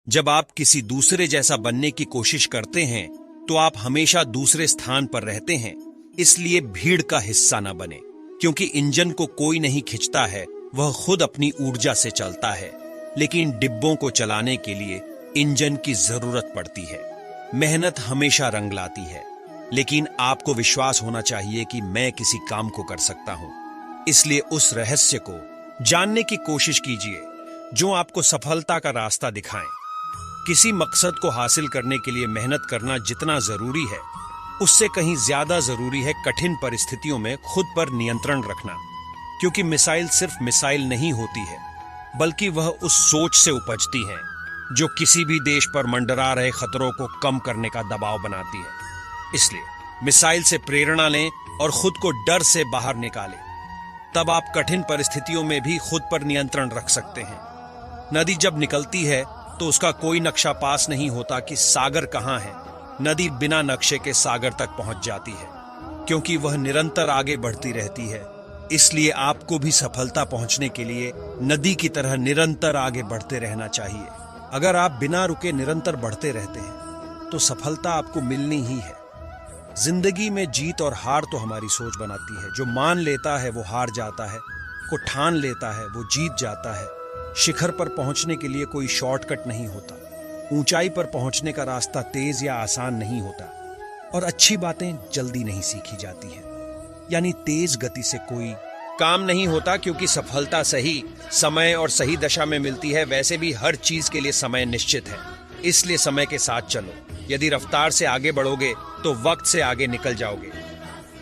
जब आप किसी दूसरे जैसा बनने की कोशिश करते हैं तो आप हमेशा दूसरे स्थान पर रहते हैं। इसलिए भीड़ का हिस्सा न बने, क्योंकि इंजन को कोई नहीं खींचता है, वह खुद अपनी ऊर्जा से चलता है। लेकिन डिब्बों को चलाने के लिए इंजन की जरूरत पड़ती है। मेहनत हमेशा रंग लाती है, लेकिन आपको विश्वास होना चाहिए कि मैं किसी काम को कर सकता हूं। इसलिए उस रहस्य को जानने की कोशिश कीजिए जो आपको सफलता का रास्ता दिखाएं। किसी मकसद को हासिल करने के लिए मेहनत करना जितना जरूरी है, उससे कहीं ज्यादा जरूरी है कठिन परिस्थितियों में खुद पर नियंत्रण रखना। क्योंकि मिसाइल सिर्फ मिसाइल नहीं होती है, बल्कि वह उस सोच से उपजती है जो किसी भी देश पर मंडरा रहे खतरों को कम करने का दबाव बनाती है। इसलिए मिसाइल से प्रेरणा लें और खुद को डर से बाहर निकालें। तब आप कठिन परिस्थितियों में भी खुद पर नियंत्रण रख सकते हैं। नदी जब निकलती है तो उसका कोई नक्शा पास नहीं होता कि सागर कहां है। नदी बिना नक्शे के सागर तक पहुंच जाती है, क्योंकि वह निरंतर आगे बढ़ती रहती है। इसलिए आपको भी सफलता पहुंचने के लिए नदी की तरह निरंतर आगे बढ़ते रहना चाहिए। अगर आप बिना रुके निरंतर बढ़ते रहते हैं तो सफलता आपको मिलनी ही है। जिंदगी में जीत और हार तो हमारी सोच बनाती है। जो मान लेता है वो हार जाता है, को ठान लेता है वो जीत जाता है। शिखर पर पहुंचने के लिए कोई शॉर्टकट नहीं होता। ऊंचाई पर पहुंचने का रास्ता तेज या आसान नहीं होता, और अच्छी बातें जल्दी नहीं सीखी जाती हैं। यानी तेज गति से कोई काम नहीं होता, क्योंकि सफलता सही समय और सही दशा में मिलती है। वैसे भी हर चीज के लिए समय निश्चित है, इसलिए समय के साथ चलो। यदि रफ्तार से आगे बढ़ोगे तो वक्त से आगे निकल जाओगे।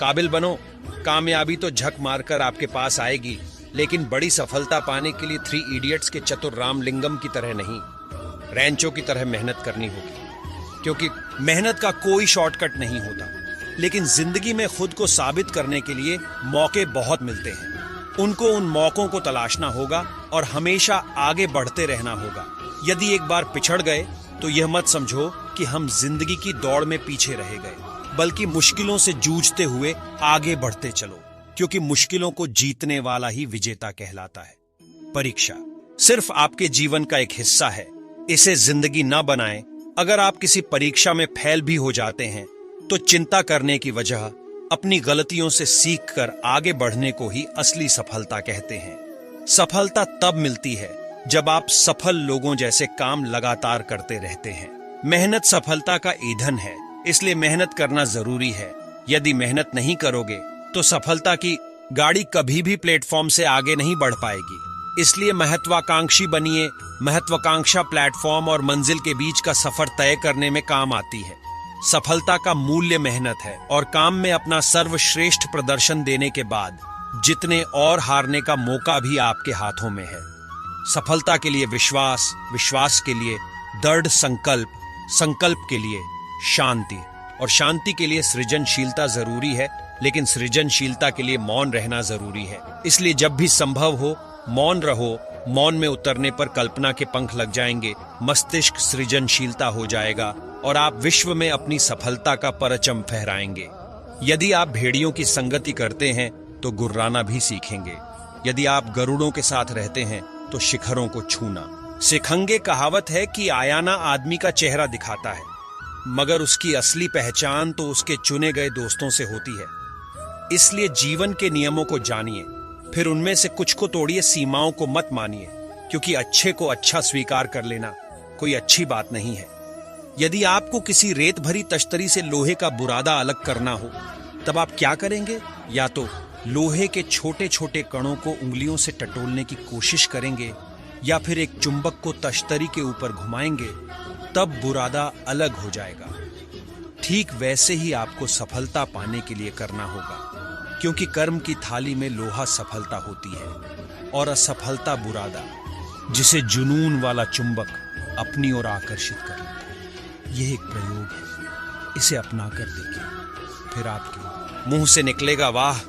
काबिल बनो, कामयाबी तो झक मारकर आपके पास आएगी, लेकिन बड़ी सफलता पाने के लिए 3 इडियट्स के चतुर रामलिंगम की तरह नहीं, रैंचो की तरह मेहनत करनी होगी। क्योंकि मेहनत का कोई शॉर्टकट नहीं होता, लेकिन जिंदगी में खुद को साबित करने के लिए मौके बहुत मिलते हैं। उनको उन मौकों को तलाशना होगा और हमेशा आगे बढ़ते रहना होगा। यदि एक बार पिछड़ गए तो यह मत समझो कि हम जिंदगी की दौड़ में पीछे रह गए, बल्कि मुश्किलों से जूझते हुए आगे बढ़ते चलो, क्योंकि मुश्किलों को जीतने वाला ही विजेता कहलाता है। परीक्षा सिर्फ आपके जीवन का एक हिस्सा है, इसे जिंदगी न बनाएं। अगर आप किसी परीक्षा में फेल भी हो जाते हैं तो चिंता करने की वजह अपनी गलतियों से सीखकर आगे बढ़ने को ही असली सफलता कहते हैं। सफलता तब मिलती है जब आप सफल लोगों जैसे काम लगातार करते रहते हैं। मेहनत सफलता का ईंधन है, इसलिए मेहनत करना जरूरी है। यदि मेहनत नहीं करोगे तो सफलता की गाड़ी कभी भी प्लेटफॉर्म से आगे नहीं बढ़ पाएगी। इसलिए महत्वाकांक्षी बनिए। महत्वाकांक्षा प्लेटफॉर्म और मंजिल के बीच का सफर तय करने में काम आती है। सफलता का मूल्य मेहनत है, और काम में अपना सर्वश्रेष्ठ प्रदर्शन देने के बाद जितने और हारने का मौका भी आपके हाथों में है। सफलता के लिए विश्वास, विश्वास के लिए दृढ़ संकल्प, संकल्प के लिए शांति, और शांति के लिए सृजनशीलता जरूरी है। लेकिन सृजनशीलता के लिए मौन रहना जरूरी है। इसलिए जब भी संभव हो मौन रहो। मौन में उतरने पर कल्पना के पंख लग जाएंगे, मस्तिष्क सृजनशीलता हो जाएगा और आप विश्व में अपनी सफलता का परचम फहराएंगे। यदि आप भेड़ियों की संगति करते हैं तो गुर्राना भी सीखेंगे। यदि आप गरुड़ों के साथ रहते हैं तो शिखरों को छूना सीखेंगे। कहावत है कि आयाना आदमी का चेहरा दिखाता है, मगर उसकी असली पहचान तो उसके चुने गए दोस्तों से होती है। इसलिए जीवन के नियमों को जानिए, फिर उनमें से कुछ को तोड़िए, सीमाओं को मत मानिए, क्योंकि अच्छे को अच्छा स्वीकार कर लेना कोई अच्छी बात नहीं है। यदि आपको किसी रेत भरी तश्तरी से लोहे का बुरादा अलग करना हो, तब आप क्या करेंगे? या तो लोहे के छोटे छोटे कणों को उंगलियों से टटोलने की कोशिश करेंगे, या फिर एक चुंबक को तश्तरी के ऊपर घुमाएंगे, तब बुरादा अलग हो जाएगा। ठीक वैसे ही आपको सफलता पाने के लिए करना होगा, क्योंकि कर्म की थाली में लोहा सफलता होती है और असफलता बुरादा, जिसे जुनून वाला चुंबक अपनी ओर आकर्षित कर लेता है। यह एक प्रयोग है, इसे अपना कर देखिए, फिर आपके मुंह से निकलेगा वाह।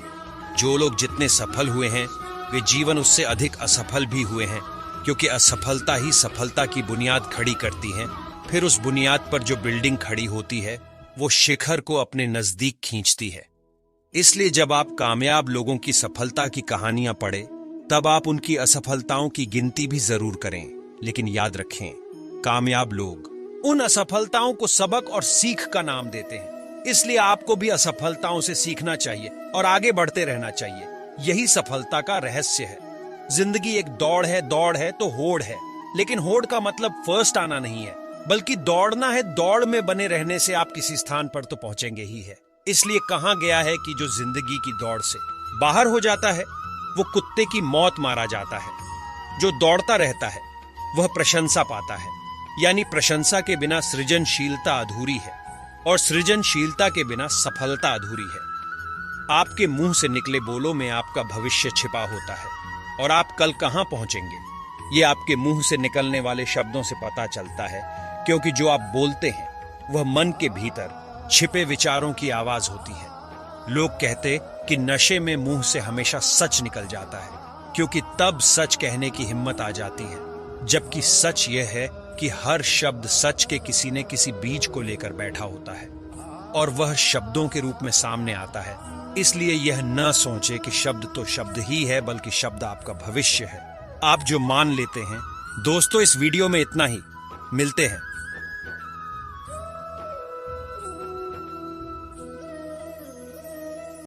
जो लोग जितने सफल हुए हैं वे जीवन उससे अधिक असफल भी हुए हैं, क्योंकि असफलता ही सफलता की बुनियाद खड़ी करती है। फिर उस बुनियाद पर जो बिल्डिंग खड़ी होती है वो शिखर को अपने नजदीक खींचती है। इसलिए जब आप कामयाब लोगों की सफलता की कहानियां पढ़ें, तब आप उनकी असफलताओं की गिनती भी जरूर करें, लेकिन याद रखें, कामयाब लोग उन असफलताओं को सबक और सीख का नाम देते हैं। इसलिए आपको भी असफलताओं से सीखना चाहिए और आगे बढ़ते रहना चाहिए। यही सफलता का रहस्य है। जिंदगी एक दौड़ है तो होड़ है, लेकिन होड़ का मतलब फर्स्ट आना नहीं है, बल्कि दौड़ना है। दौड़ में बने रहने से आप किसी स्थान पर तो पहुंचेंगे ही है। इसलिए कहा गया है कि जो जिंदगी की दौड़ से बाहर हो जाता है वो कुत्ते की मौत मारा जाता है। जो दौड़ता रहता है वह प्रशंसा पाता है, यानी प्रशंसा के बिना सृजनशीलता अधूरी है और सृजनशीलता के बिना सफलता अधूरी है। आपके मुंह से निकले बोलों में आपका भविष्य छिपा होता है और आप कल कहां पहुंचेंगे ये आपके मुंह से निकलने वाले शब्दों से पता चलता है, क्योंकि जो आप बोलते हैं वह मन के भीतर छिपे विचारों की आवाज होती है। लोग कहते कि नशे में मुंह से हमेशा सच निकल जाता है, क्योंकि तब सच कहने की हिम्मत आ जाती है। जबकि सच यह है कि हर शब्द सच के किसी न किसी बीज को लेकर बैठा होता है और वह शब्दों के रूप में सामने आता है। इसलिए यह न सोचे कि शब्द तो शब्द ही है, बल्कि शब्द आपका भविष्य है, आप जो मान लेते हैं। दोस्तों, इस वीडियो में इतना ही। मिलते हैं